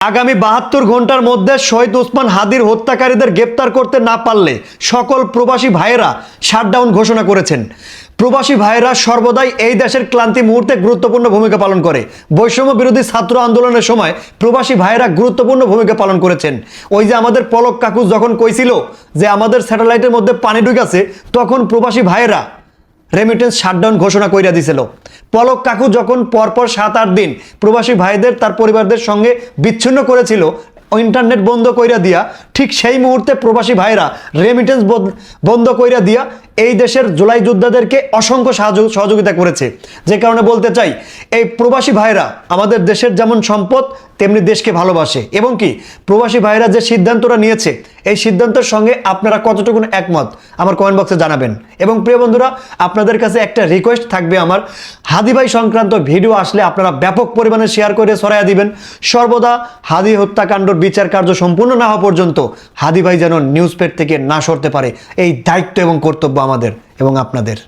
আগামী ৭২ ঘন্টার মধ্যে শহীদ ওসমান হাদির হত্যাকারীদের গ্রেপ্তার করতে না পারলে সকল প্রবাসী ভাইয়েরা শাটডাউন ঘোষণা করেছেন। প্রবাসী ভাইয়েরা সর্বদাই এই দেশের ক্লান্তি মুহূর্তে গুরুত্বপূর্ণ ভূমিকা পালন করে। বৈষম্য বিরোধী ছাত্র আন্দোলনের সময় প্রবাসী ভাইয়েরা গুরুত্বপূর্ণ ভূমিকা পালন করেছেন। ওই যে আমাদের পলক কাকু যখন কইছিল যে আমাদের স্যাটেলাইটের মধ্যে পানি ঢুকেছে, তখন প্রবাসী ভাইয়েরা রেমিটেন্স শাটডাউন ঘোষণা কইরা দিছিল। পলক কাকু যখন পরপর ৭-৮ দিন প্রবাসী ভাইদের তার পরিবারদের সঙ্গে বিচ্ছিন্ন করেছিল, ইন্টারনেট বন্ধ কইরা দিয়া, ঠিক সেই মুহূর্তে প্রবাসী ভাইরা রেমিটেন্স বন্ধ কইরা দিয়া এই দেশের জুলাই যোদ্ধাদেরকে অসংখ্য সহযোগিতা করেছে। যে কারণে বলতে চাই, এই প্রবাসী ভাইরা আমাদের দেশের যেমন সম্পদ তেমনি দেশকে ভালোবাসে। এবং কি প্রবাসী ভাইরা যে সিদ্ধান্তটা নিয়েছে, এই সিদ্ধান্তের সঙ্গে আপনারা কতটুকু একমত আমার কমেন্ট বক্সে জানাবেন। এবং প্রিয় বন্ধুরা, আপনাদের কাছে একটা রিকোয়েস্ট থাকবে আমার, হাদি ভাই সংক্রান্ত ভিডিও আসলে আপনারা ব্যাপক পরিমাণে শেয়ার করে ছড়াইয়া দিবেন। সর্বদা হাদি হত্যাকাণ্ডর বিচার কার্য সম্পূর্ণ না হওয়া পর্যন্ত হাদি ভাই যেন নিউজ পেড থেকে না সরতে পারে, এই দায়িত্ব এবং কর্তব্য আমাদের এবং আপনাদের।